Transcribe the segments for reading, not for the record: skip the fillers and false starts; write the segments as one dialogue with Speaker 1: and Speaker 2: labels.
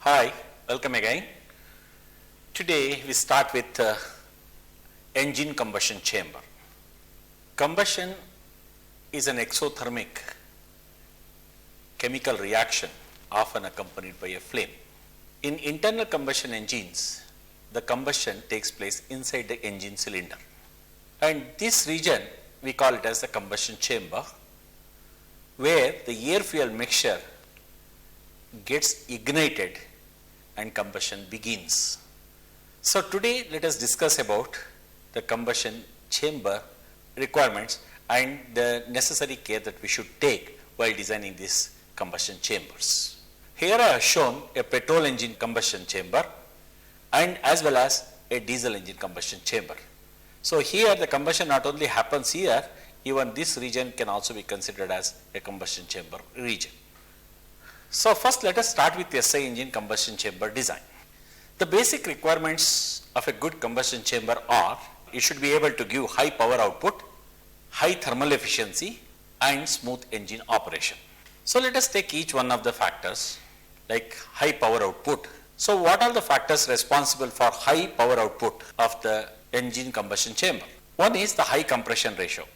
Speaker 1: Hi, welcome again. Today we start with engine combustion chamber. Combustion is an exothermic chemical reaction often accompanied by a flame. In internal combustion engines, the combustion takes place inside the engine cylinder. And this region we call it as the combustion chamber, where the air fuel mixture gets ignited and combustion begins. So today let us discuss about the combustion chamber requirements and the necessary care that we should take while designing these combustion chambers. Here I have shown a petrol engine combustion chamber and as well as a diesel engine combustion chamber. So here the combustion not only happens here, even this region can also be considered as a combustion chamber region. So first let us start with the SI engine combustion chamber design. The basic requirements of a good combustion chamber are, it should be able to give high power output, high thermal efficiency and smooth engine operation. So let us take each one of the factors like high power output. So what are the factors responsible for high power output of the engine combustion chamber? One is the high compression ratio.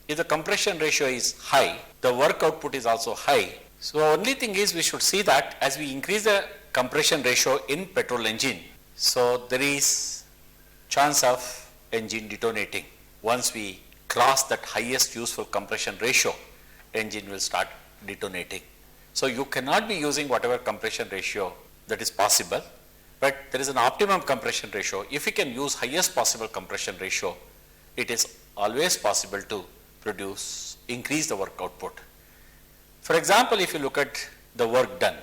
Speaker 1: If the compression ratio is high, the work output is also high. So only thing is we should see that as we increase the compression ratio in petrol engine, so there is chance of engine detonating. Once we cross that highest useful compression ratio, engine will start detonating. So you cannot be using whatever compression ratio that is possible, but there is an optimum compression ratio. If you can use highest possible compression ratio, it is always possible to increase the work output. For example, if you look at the work done,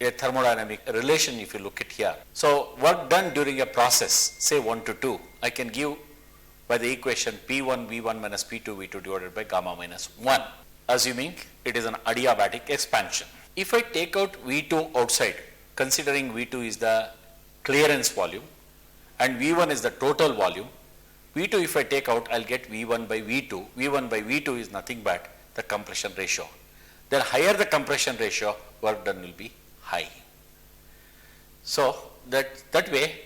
Speaker 1: a thermodynamic relation if you look at here. So work done during a process, say 1 to 2, I can give by the equation P1 V1 minus P2 V2 divided by gamma minus 1, assuming it is an adiabatic expansion. If I take out V2 outside, considering V2 is the clearance volume and V1 is the total volume, V2 if I take out, I'll get V1 by V2. V1 by V2 is nothing but the compression ratio. Then higher the compression ratio, work done will be high. So that way,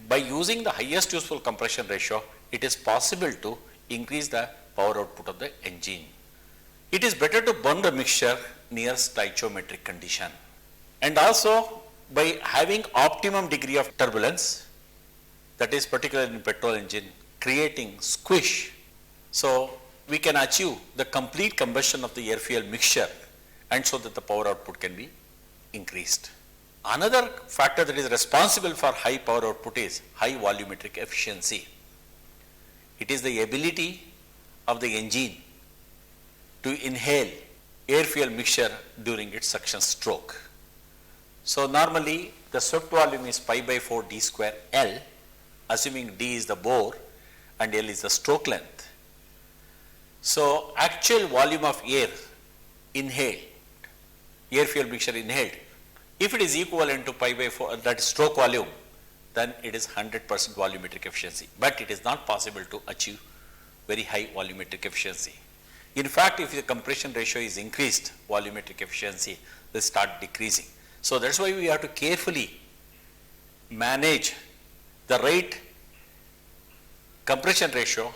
Speaker 1: by using the highest useful compression ratio, it is possible to increase the power output of the engine. It is better to burn the mixture near stoichiometric condition. And also by having optimum degree of turbulence, that is particularly in petrol engine, creating squish. So we can achieve the complete combustion of the air fuel mixture and so that the power output can be increased. Another factor that is responsible for high power output is high volumetric efficiency. It is the ability of the engine to inhale air fuel mixture during its suction stroke. So normally the swept volume is pi by 4 d square L, assuming d is the bore and L is the stroke length. So actual volume of air inhaled, air fuel mixture inhaled, if it is equivalent to pi by 4, that is stroke volume, then it is 100% volumetric efficiency. But it is not possible to achieve very high volumetric efficiency. In fact, if the compression ratio is increased, volumetric efficiency will start decreasing. So that's why we have to carefully manage the right compression ratio.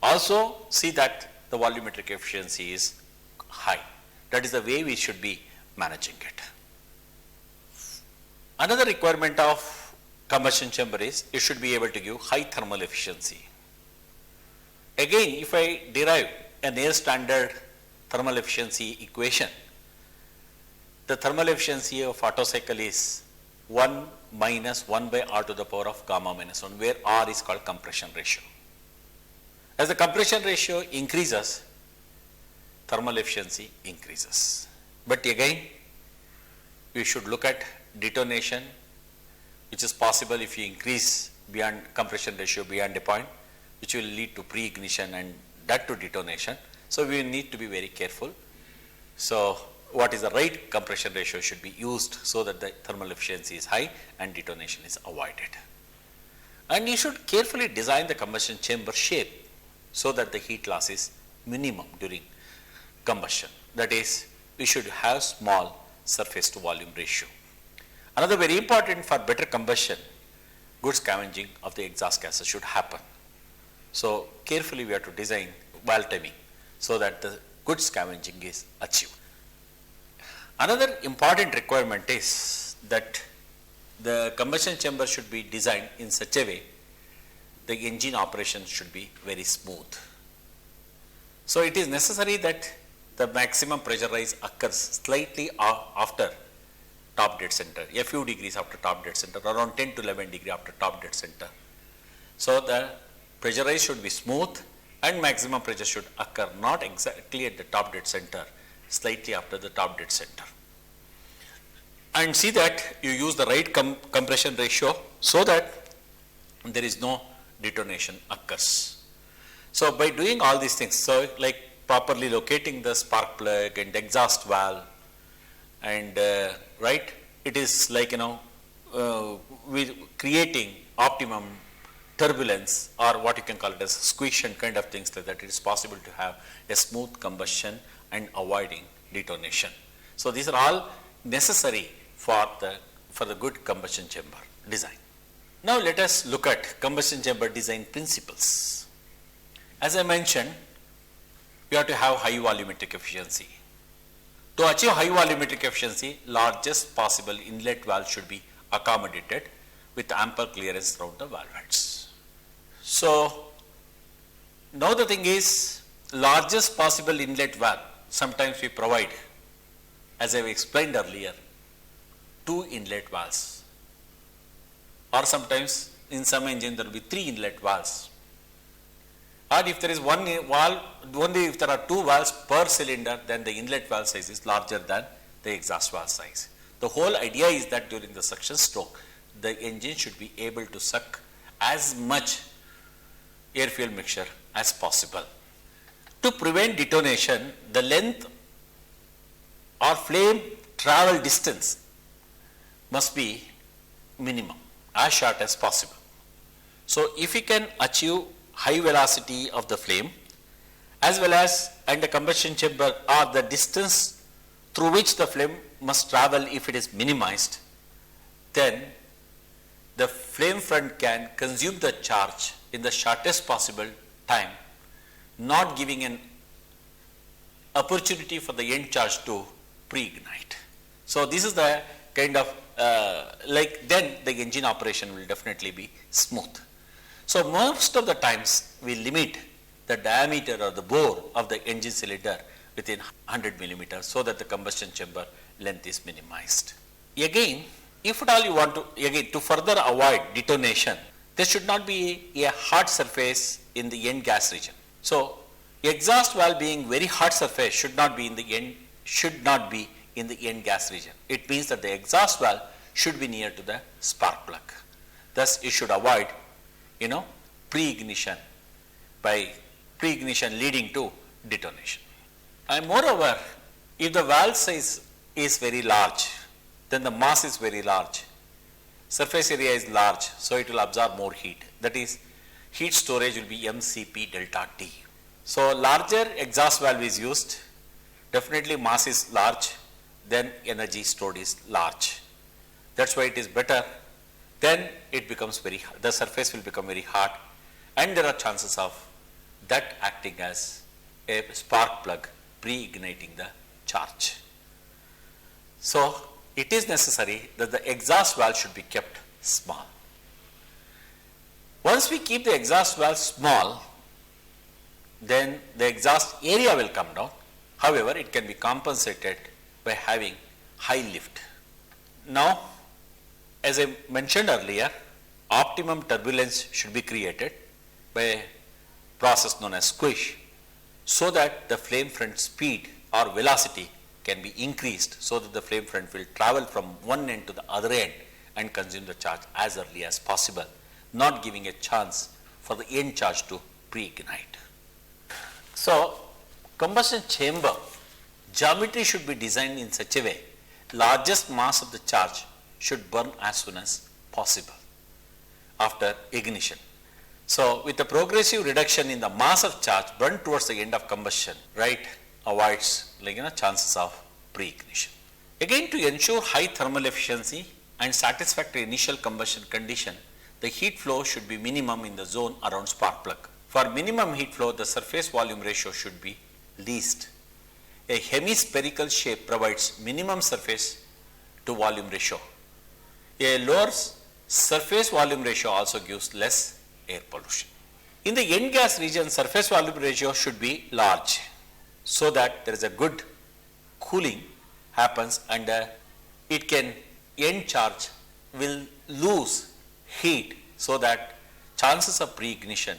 Speaker 1: Also see that the volumetric efficiency is high. That is the way we should be managing it. Another requirement of combustion chamber is it should be able to give high thermal efficiency. Again, if I derive a near standard thermal efficiency equation, the thermal efficiency of Otto cycle is 1 minus 1 by R to the power of gamma minus 1, where R is called compression ratio. As the compression ratio increases, thermal efficiency increases. But again, we should look at detonation, which is possible if you increase beyond compression ratio beyond a point, which will lead to pre-ignition and that to detonation. So we need to be very careful. So what is the right compression ratio should be used so that the thermal efficiency is high and detonation is avoided. And you should carefully design the combustion chamber shape so that the heat loss is minimum during combustion. That is, we should have small surface to volume ratio. Another very important for better combustion, good scavenging of the exhaust gases should happen. So carefully we have to design valve timing so that the good scavenging is achieved. Another important requirement is that the combustion chamber should be designed in such a way the engine operation should be very smooth. So it is necessary that the maximum pressure rise occurs slightly after top dead center, a few degrees after top dead center, around 10 to 11 degree after top dead center. So the pressure rise should be smooth and maximum pressure should occur not exactly at the top dead center, slightly after the top dead center. And see that you use the right compression ratio so that there is no detonation occurs. So by doing all these things, so like properly locating the spark plug and exhaust valve, and right, it is like creating optimum turbulence, or what you can call it as squeezation kind of things, like that it is possible to have a smooth combustion and avoiding detonation. So these are all necessary for the good combustion chamber design. Now let us look at combustion chamber design principles. As I mentioned, we have to have high volumetric efficiency. To achieve high volumetric efficiency, largest possible inlet valve should be accommodated with ample clearance throughout the valve heads. So now the thing is, largest possible inlet valve, sometimes we provide, as I have explained earlier, 2 inlet valves, or sometimes in some engine there will be 3 inlet valves. Or if there is one valve, only if there are 2 valves per cylinder, then the inlet valve size is larger than the exhaust valve size. The whole idea is that during the suction stroke, the engine should be able to suck as much air-fuel mixture as possible. To prevent detonation, the length or flame travel distance must be minimum, as short as possible. So if we can achieve high velocity of the flame, as well as and the combustion chamber, or the distance through which the flame must travel if it is minimized, then the flame front can consume the charge in the shortest possible time, not giving an opportunity for the end charge to pre-ignite. So this is the kind of then the engine operation will definitely be smooth. So most of the times we limit the diameter or the bore of the engine cylinder within 100 millimeters so that the combustion chamber length is minimized. Again, if at all you want to further avoid detonation, there should not be a hot surface in the end gas region. So exhaust valve being very hot surface should not be in the end gas region. It means that the exhaust valve should be near to the spark plug. Thus you should avoid pre-ignition leading to detonation. And moreover, if the valve size is very large, then the mass is very large, surface area is large, so it will absorb more heat. That is, heat storage will be MCP delta T. So larger exhaust valve is used, definitely mass is large, then energy stored is large. That's why it is better. Then it becomes the surface will become very hot, and there are chances of that acting as a spark plug pre-igniting the charge. So it is necessary that the exhaust valve should be kept small. Once we keep the exhaust valve small, then the exhaust area will come down. However, it can be compensated by having high lift. Now, as I mentioned earlier, optimum turbulence should be created by a process known as squish, so that the flame front speed or velocity can be increased, so that the flame front will travel from one end to the other end and consume the charge as early as possible, not giving a chance for the end charge to pre-ignite. So combustion chamber geometry should be designed in such a way largest mass of the charge should burn as soon as possible after ignition. So with the progressive reduction in the mass of charge burned towards the end of combustion, right, avoids chances of pre-ignition. Again, to ensure high thermal efficiency, and satisfactory initial combustion condition, the heat flow should be minimum in the zone around spark plug. For minimum heat flow, the surface volume ratio should be least. A hemispherical shape provides minimum surface to volume ratio. A lower surface volume ratio also gives less air pollution. In the end gas region, surface volume ratio should be large so that there is a good cooling happens and it can end charge will lose heat so that chances of pre-ignition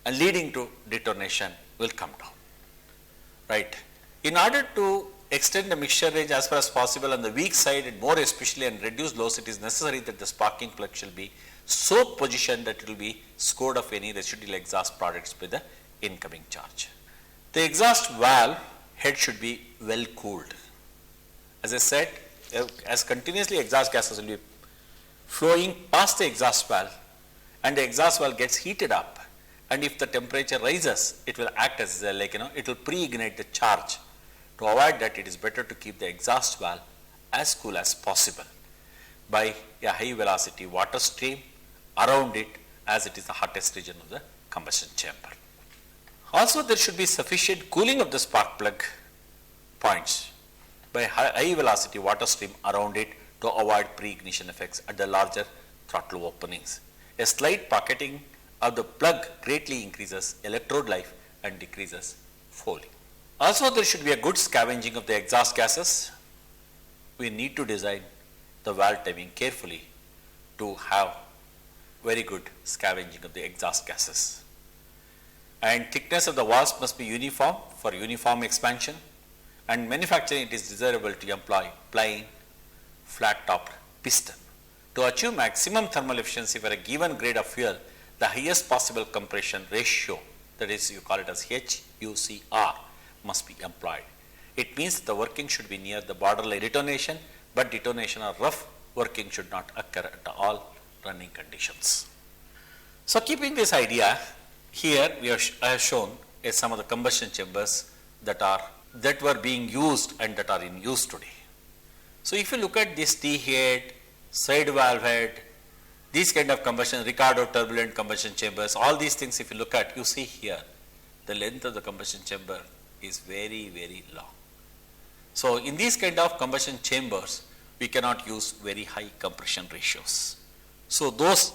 Speaker 1: and leading to detonation will come down. Right. In order to extend the mixture range as far as possible on the weak side and more especially and reduce loss, it is necessary that the sparking plug shall be so positioned that it will be scored off any residual exhaust products by the incoming charge. The exhaust valve head should be well cooled. As I said, as continuously exhaust gases will be flowing past the exhaust valve and the exhaust valve gets heated up, and if the temperature rises, it will act as it will pre-ignite the charge. To avoid that, it is better to keep the exhaust valve as cool as possible by a high velocity water stream around it, as it is the hottest region of the combustion chamber. Also, there should be sufficient cooling of the spark plug points by high velocity water stream around it to avoid pre-ignition effects at the larger throttle openings. A slight pocketing of the plug greatly increases electrode life and decreases fouling. Also, there should be a good scavenging of the exhaust gases. We need to design the valve timing carefully to have very good scavenging of the exhaust gases. And thickness of the valves must be uniform for uniform expansion, and manufacturing it is desirable to employ plain flat topped piston. To achieve maximum thermal efficiency for a given grade of fuel, the highest possible compression ratio, that is you call it as HUCR, must be employed. It means the working should be near the borderline detonation, but detonation or rough working should not occur at all running conditions. So keeping this idea, here I have shown some of the combustion chambers that were being used and that are in use today. So if you look at this T head, side valve head, these kind of combustion, Ricardo turbulent combustion chambers, all these things if you look at, you see here, the length of the combustion chamber is very, very long. So in these kind of combustion chambers, we cannot use very high compression ratios. So those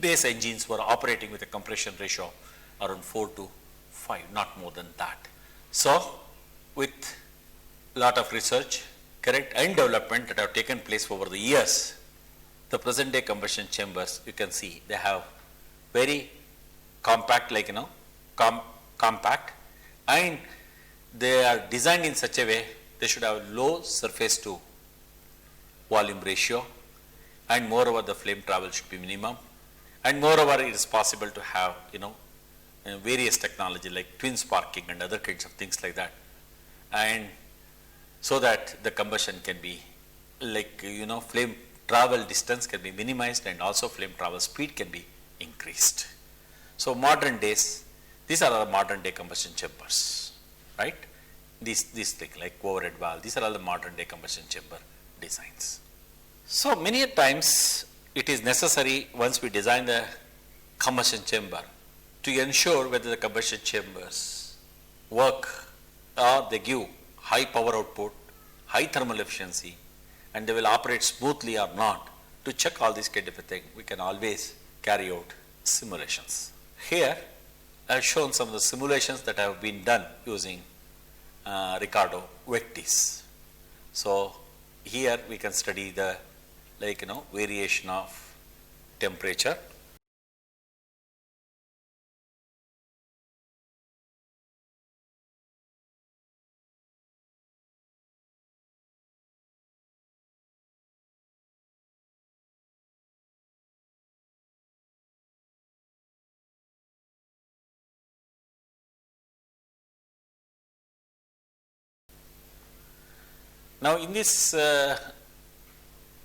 Speaker 1: base engines were operating with a compression ratio around 4 to 5, not more than that. So with lot of research, correct, and development that have taken place over the years, the present day combustion chambers, you can see they have very compact, compact, and they are designed in such a way they should have low surface to volume ratio, and moreover the flame travel should be minimum, and moreover it is possible to have various technology like twin sparking and other kinds of things like that, and so that the combustion can be flame travel distance can be minimized and also flame travel speed can be increased. So modern days, these are the modern day combustion chambers, right? These things like overhead valve, these are all the modern day combustion chamber designs. So many times it is necessary once we design the combustion chamber to ensure whether the combustion chambers work or they give high power output, high thermal efficiency, and they will operate smoothly or not. To check all these kind of a thing, we can always carry out simulations. Here I have shown some of the simulations that have been done using Ricardo Vectis. So here we can study the variation of temperature. Now in this I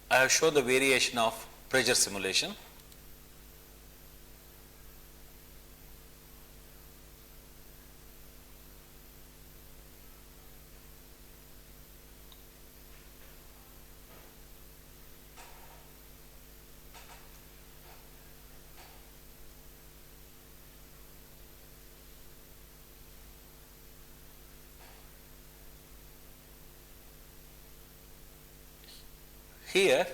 Speaker 1: have shown the variation of pressure simulation. Here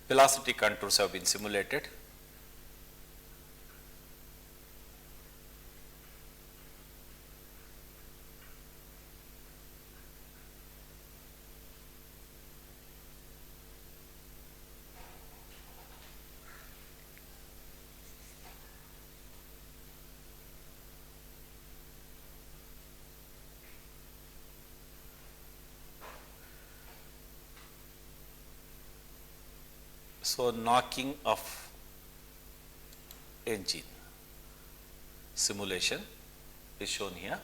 Speaker 1: velocity contours have been simulated. So, knocking of engine simulation is shown here.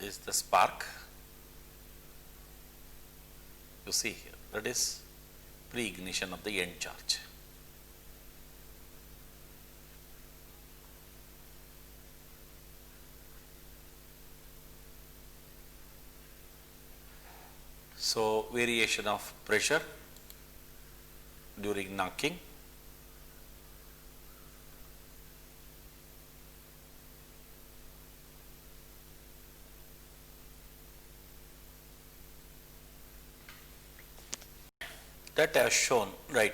Speaker 1: Is the spark you see here, that is pre-ignition of the end charge. So, variation of pressure during knocking, that I have shown, right,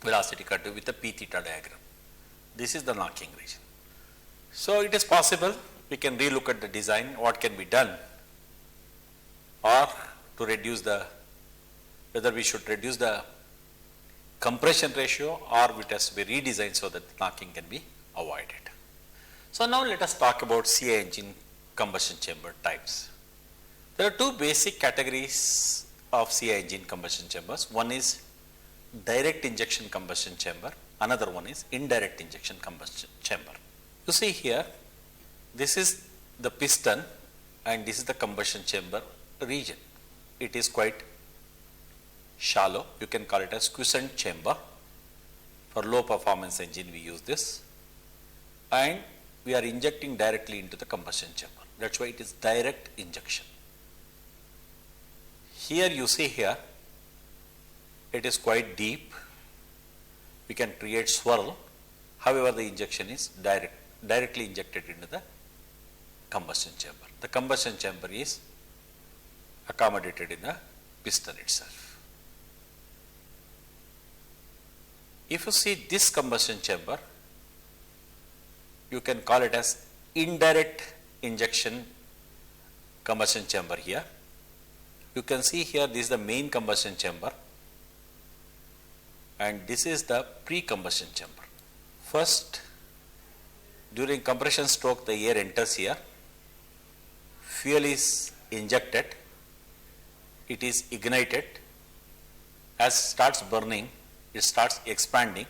Speaker 1: velocity contour with the P theta diagram. This is the knocking region. So, it is possible we can relook at the design, what can be done, or to reduce the, whether we should reduce the compression ratio or it has to be redesigned so that knocking can be avoided. So, now let us talk about CI engine combustion chamber types. There are two basic categories of CI engine combustion chambers. One is direct injection combustion chamber, another one is indirect injection combustion chamber. You see here, this is the piston and this is the combustion chamber region. It is quite shallow, you can call it as quiescent chamber. For low performance engine we use this, and we are injecting directly into the combustion chamber. That is why it is direct injection. Here you see here, it is quite deep, we can create swirl, however the injection is directly injected into the combustion chamber. The combustion chamber is accommodated in the piston itself. If you see this combustion chamber, you can call it as indirect injection combustion chamber here. You can see here this is the main combustion chamber and this is the pre-combustion chamber. First, during compression stroke the air enters here, fuel is injected, it is ignited, as it starts burning, it starts expanding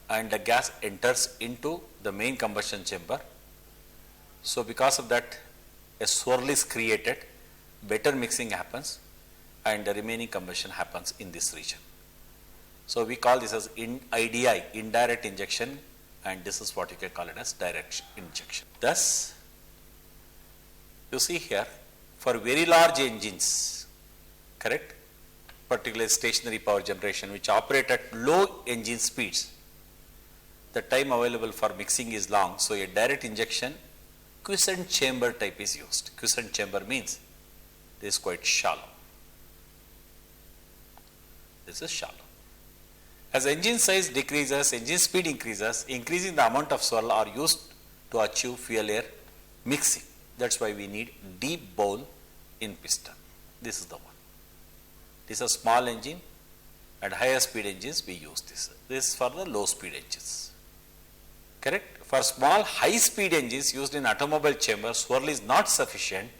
Speaker 1: and the gas enters into the main combustion chamber. So, because of that a swirl is created, better mixing happens and the remaining combustion happens in this region. So, we call this as IDI, indirect injection, and this is what you can call it as direct injection. Thus, you see here for very large engines, correct, particularly stationary power generation which operate at low engine speeds, the time available for mixing is long. So, a direct injection quiescent chamber type is used. Quiescent chamber means this is quite shallow. This is shallow. As engine size decreases, engine speed increases, increasing the amount of swirl are used to achieve fuel air mixing. That is why we need deep bowl in piston. This is the one. This is a small engine and higher speed engines we use this. This is for the low speed engines. Correct? For small high speed engines used in automobile chamber, swirl is not sufficient,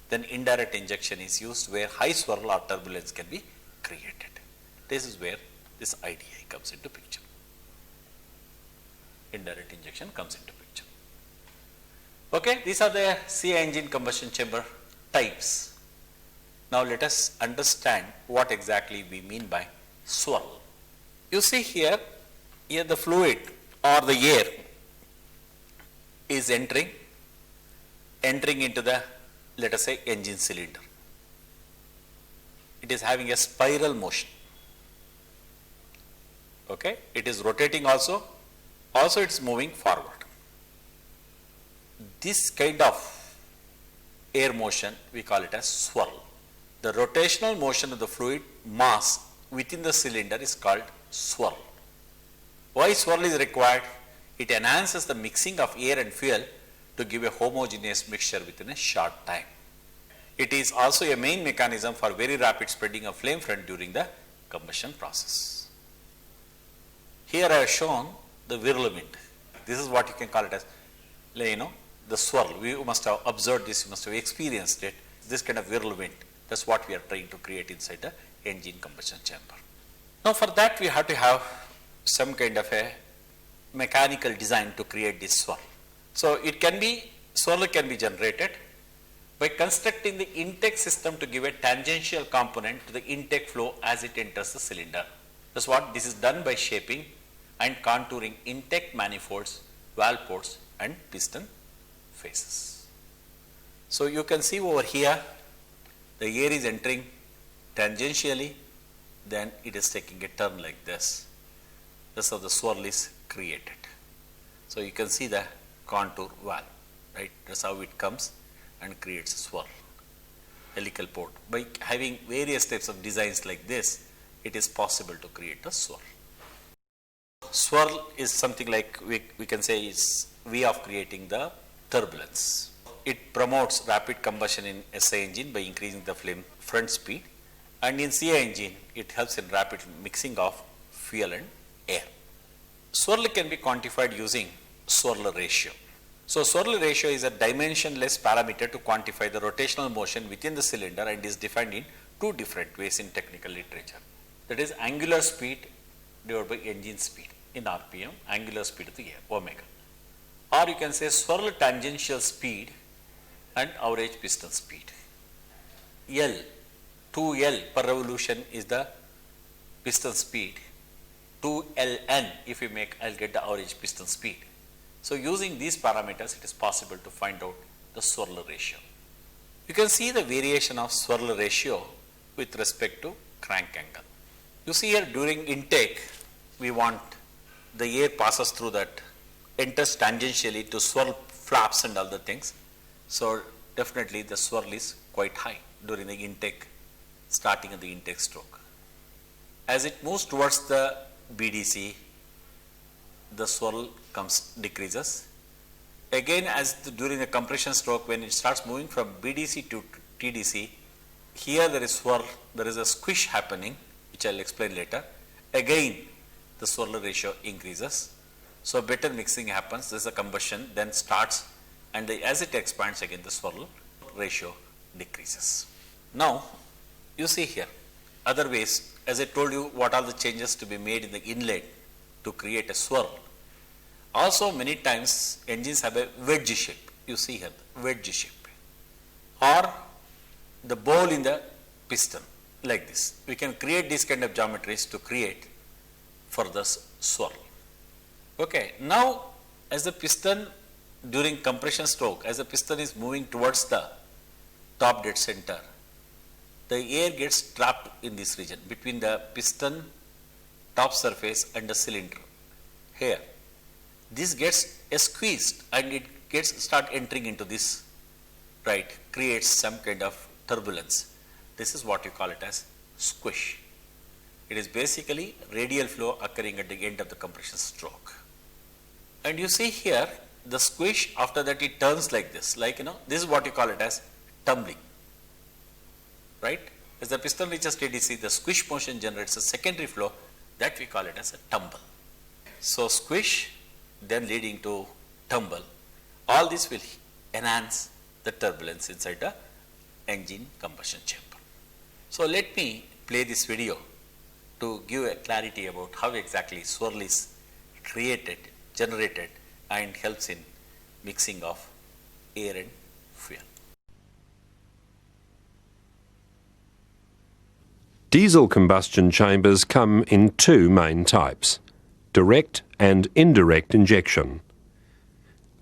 Speaker 1: then indirect injection is used where high swirl or turbulence can be created. This is where this IDI comes into picture. Indirect injection comes into picture. Okay, these are the CI engine combustion chamber types. Now let us understand what exactly we mean by swirl. You see here the fluid or the air is entering into the, let us say, engine cylinder. It is having a spiral motion. Okay, it is rotating also it is moving forward. this kind of air motion, we call it as swirl. The rotational motion of the fluid mass within the cylinder is called swirl. Why swirl is required? It enhances the mixing of air and fuel to give a homogeneous mixture within a short time. It is also a main mechanism for very rapid spreading of flame front during the combustion process. Here I have shown the whirlwind. This is what you can call it as, the swirl. You must have observed this, you must have experienced it. This kind of whirlwind, that's what we are trying to create inside the engine combustion chamber. Now for that we have to have some kind of a mechanical design to create this swirl. So swirl can be generated by constructing the intake system to give a tangential component to the intake flow as it enters the cylinder. That's what this is done by shaping and contouring intake manifolds, valve ports and piston faces. So you can see over here the air is entering tangentially, then it is taking a turn like this. That's how the swirl is created. So you can see the contour valve, right? That's how it comes and creates a swirl, helical port. By having various types of designs like this, it is possible to create a swirl. Swirl is something like we can say is way of creating the turbulence. It promotes rapid combustion in SI engine by increasing the flame front speed, and in CI engine it helps in rapid mixing of fuel and air. Swirl can be quantified using swirl ratio. So swirl ratio is a dimensionless parameter to quantify the rotational motion within the cylinder and is defined in two different ways in technical literature. That is angular speed divided by engine speed in RPM, angular speed of the air, omega. Or you can say swirl tangential speed and average piston speed. L, 2L per revolution is the piston speed. 2Ln if you make, I'll get the average piston speed. So using these parameters, it is possible to find out the swirl ratio. You can see the variation of swirl ratio with respect to crank angle. You see here during intake, we want the air passes through that, enters tangentially to swirl flaps and other things. So definitely the swirl is quite high during the intake, starting of the intake stroke. As it moves towards the BDC, the swirl decreases. Again, during the compression stroke, when it starts moving from BDC to TDC, here there is swirl, there is a squish happening, which I'll explain later. Again, the swirl ratio increases. So better mixing happens, there is a combustion, then starts, and as it expands again, the swirl ratio decreases. Now, you see here, other ways, as I told you, what are the changes to be made in the inlet to create a swirl. Also, many times engines have a wedge shape. You see here, wedge shape, or the bowl in the piston, like this. We can create these kind of geometries to create for the swirl. Okay, now as the piston during compression stroke, as the piston is moving towards the top dead center, the air gets trapped in this region between the piston top surface and the cylinder. Here, this gets squeezed and it start entering into this, right, creates some kind of turbulence. This is what you call it as squish. It is basically radial flow occurring at the end of the compression stroke. And you see here, the squish, after that it turns like this, this is what you call it as tumbling, right? As the piston reaches TDC, the squish motion generates a secondary flow that we call it as a tumble. So squish, then leading to tumble. All this will enhance the turbulence inside the engine combustion chamber. So let me play this video to give a clarity about how exactly swirl is created, generated, and helps in mixing of air and fuel.
Speaker 2: Diesel combustion chambers come in two main types, direct and indirect injection.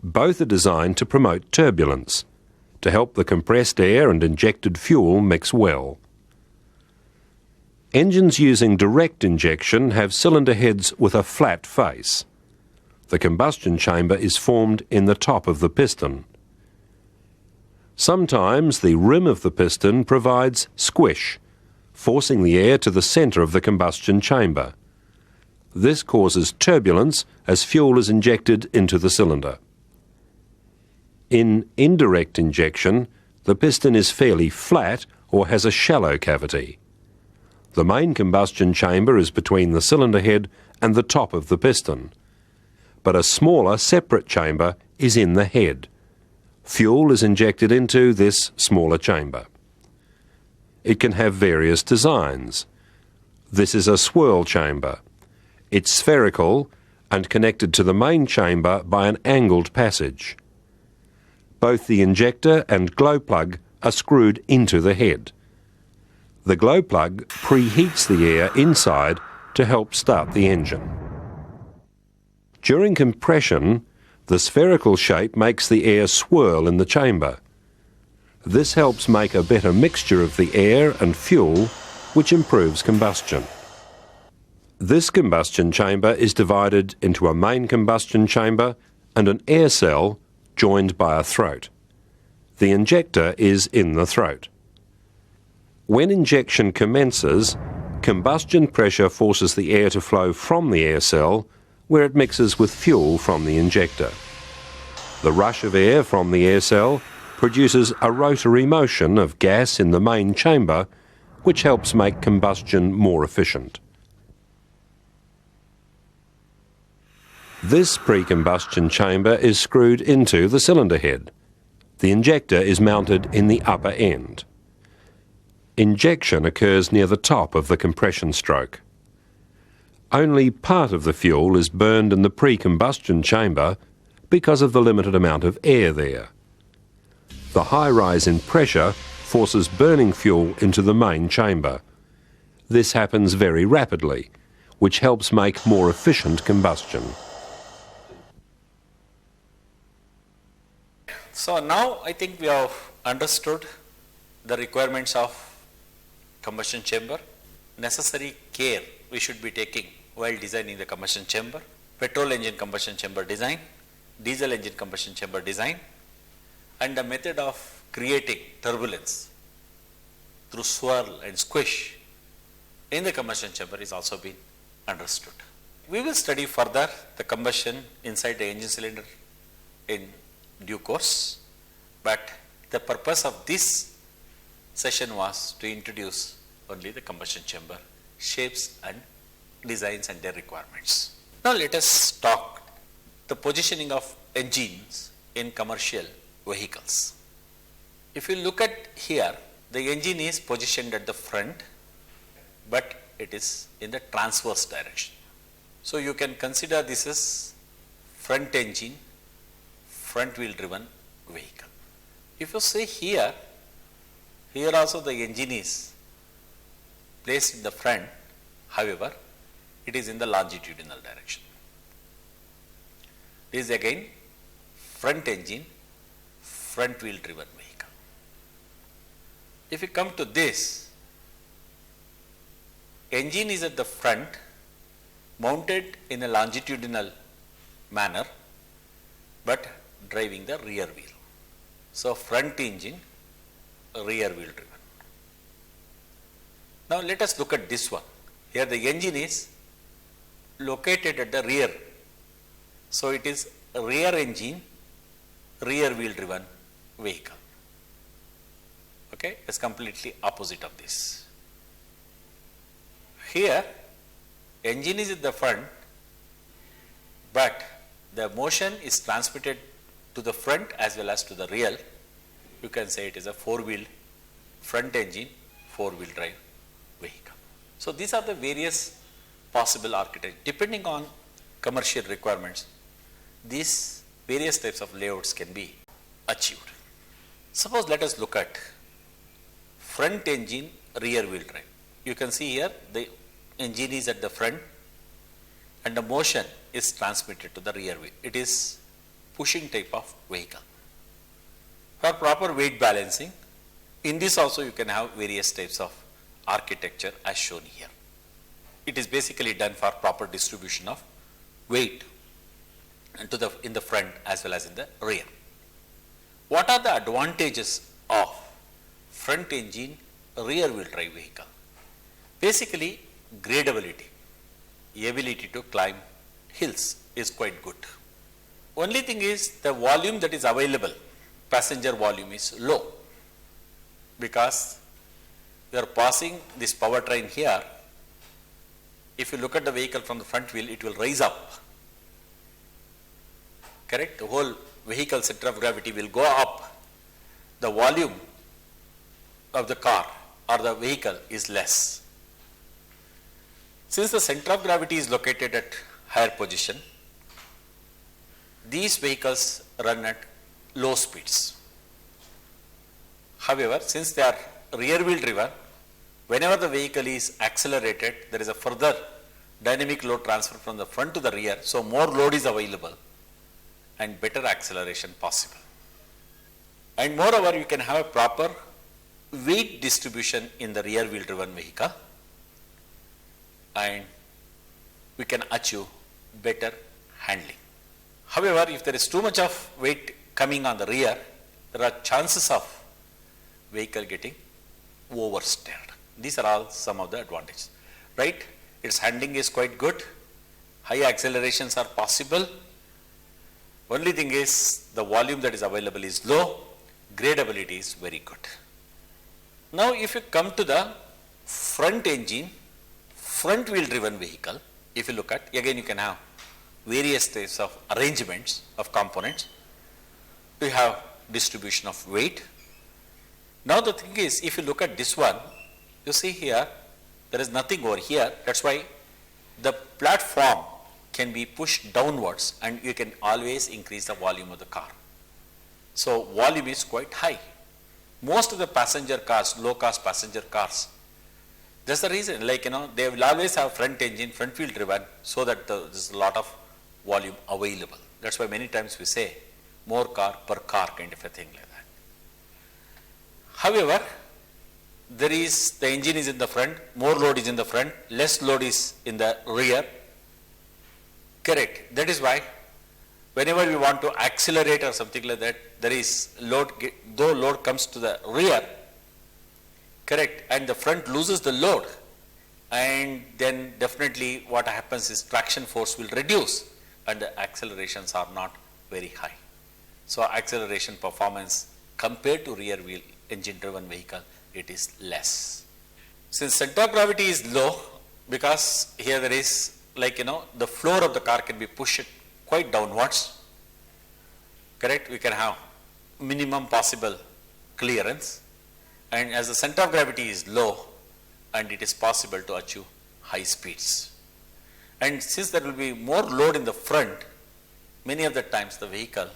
Speaker 2: Both are designed to promote turbulence, to help the compressed air and injected fuel mix well. Engines using direct injection have cylinder heads with a flat face. The combustion chamber is formed in the top of the piston. Sometimes the rim of the piston provides squish, forcing the air to the centre of the combustion chamber. This causes turbulence as fuel is injected into the cylinder. In indirect injection, the piston is fairly flat or has a shallow cavity. The main combustion chamber is between the cylinder head and the top of the piston, but a smaller separate chamber is in the head. Fuel is injected into this smaller chamber. It can have various designs. This is a swirl chamber. It's spherical and connected to the main chamber by an angled passage. Both the injector and glow plug are screwed into the head. The glow plug preheats the air inside to help start the engine. During compression, the spherical shape makes the air swirl in the chamber. This helps make a better mixture of the air and fuel, which improves combustion. This combustion chamber is divided into a main combustion chamber and an air cell joined by a throat. The injector is in the throat. When injection commences, combustion pressure forces the air to flow from the air cell, where it mixes with fuel from the injector. The rush of air from the air cell produces a rotary motion of gas in the main chamber, which helps make combustion more efficient. This pre-combustion chamber is screwed into the cylinder head. The injector is mounted in the upper end. Injection occurs near the top of the compression stroke. Only part of the fuel is burned in the pre-combustion chamber because of the limited amount of air there. The high rise in pressure forces burning fuel into the main chamber. This happens very rapidly, which helps make more efficient combustion.
Speaker 1: So now I think we have understood the requirements of combustion chamber, necessary care we should be taking while designing the combustion chamber, petrol engine combustion chamber design, diesel engine combustion chamber design, and the method of creating turbulence through swirl and squish in the combustion chamber is also been understood. We will study further the combustion inside the engine cylinder in due course, but the purpose of this session was to introduce only the combustion chamber shapes and designs and their requirements. Now let us talk the positioning of engines in commercial vehicles. If you look at here, the engine is positioned at the front, but it is in the transverse direction. So you can consider this as front engine, front wheel driven vehicle. If you say here also the engine is placed in the front, however, it is in the longitudinal direction. This is again front engine, front wheel driven vehicle. If you come to this, engine is at the front, mounted in a longitudinal manner, but driving the rear wheel. So front engine, rear wheel driven. Now let us look at this one. Here the engine is located at the rear. So it is a rear engine, rear wheel driven vehicle. Okay, it's completely opposite of this. Here engine is at the front, but the motion is transmitted to the front as well as to the rear. You can say it is a four-wheel front engine, four-wheel drive vehicle. So these are the various possible architecture. Depending on commercial requirements, these various types of layouts can be achieved. Suppose let us look at front engine, rear wheel drive. You can see here the engine is at the front and the motion is transmitted to the rear wheel. It is pushing type of vehicle. For proper weight balancing, in this also you can have various types of architecture as shown here. It is basically done for proper distribution of weight and in the front as well as in the rear. What are the advantages of front engine rear wheel drive vehicle? Basically, gradability, ability to climb hills is quite good. Only thing is the volume that is available, passenger volume is low, because we are passing this powertrain here. If you look at the vehicle from the front wheel, it will rise up. Correct? The whole vehicle center of gravity will go up. The volume of the car or the vehicle is less. Since the center of gravity is located at higher position, these vehicles run at low speeds. However, since they are rear wheel driven, whenever the vehicle is accelerated, there is a further dynamic load transfer from the front to the rear, so more load is available and better acceleration possible. And moreover, you can have a proper weight distribution in the rear wheel driven vehicle, and we can achieve better handling. However, if there is too much of weight coming on the rear, there are chances of vehicle getting oversteered. These are all some of the advantages, right? Its handling is quite good. High accelerations are possible. Only thing is the volume that is available is low. Gradability is very good. Now, if you come to the front engine, front wheel driven vehicle, if you look at, again you can have various types of arrangements of components. You have distribution of weight. Now the thing is, if you look at this one, you see here, there is nothing over here. That's why the platform can be pushed downwards and you can always increase the volume of the car. So volume is quite high. Most of the passenger cars, low cost passenger cars, that's the reason, like, they will always have front engine, front wheel driven, so that there's a lot of volume available. That's why many times we say more car per car kind of a thing like that. However, the engine is in the front, more load is in the front, less load is in the rear. Correct. That is why whenever we want to accelerate or something like that, there is load, though load comes to the rear, correct, and the front loses the load, and then definitely what happens is traction force will reduce and the accelerations are not very high. So acceleration performance compared to rear wheel engine driven vehicle, it is less. Since center of gravity is low, because here there is, like, the floor of the car can be pushed quite downwards, correct, we can have minimum possible clearance, and as the center of gravity is low, and it is possible to achieve high speeds. And since there will be more load in the front, many of the times the vehicle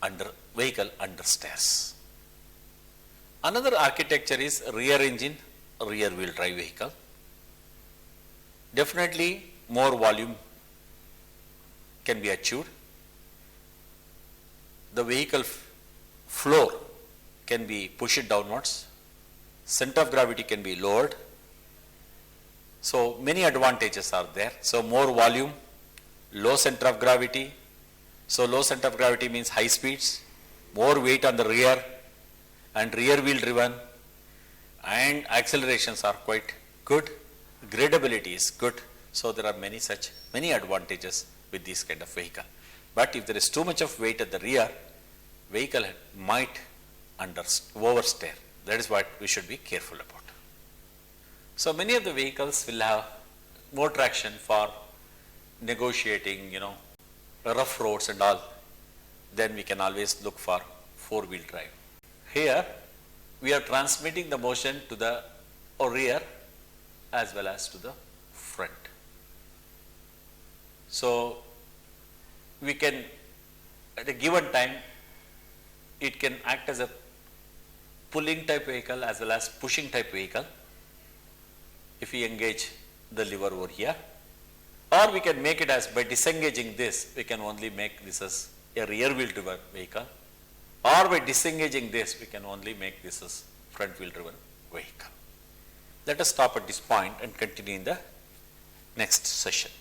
Speaker 1: understeers. Another architecture is rear engine, rear wheel drive vehicle. Definitely more volume can be achieved. The vehicle floor can be pushed downwards. Center of gravity can be lowered. So many advantages are there. So more volume, low center of gravity. So low center of gravity means high speeds, more weight on the rear, and rear wheel driven, and accelerations are quite good. Gradability is good. So there are many advantages with this kind of vehicle. But if there is too much of weight at the rear, vehicle might oversteer. That is what we should be careful about. So many of the vehicles will have more traction for negotiating, rough roads and all. Then we can always look for four-wheel drive. Here we are transmitting the motion to the rear as well as to the front. So we can, at a given time, it can act as a pulling type vehicle as well as pushing type vehicle if we engage the lever over here, or we can make it as, by disengaging this, we can only make this as a rear wheel driven vehicle, or by disengaging this, we can only make this as front wheel driven vehicle. Let us stop at this point and continue in the next session.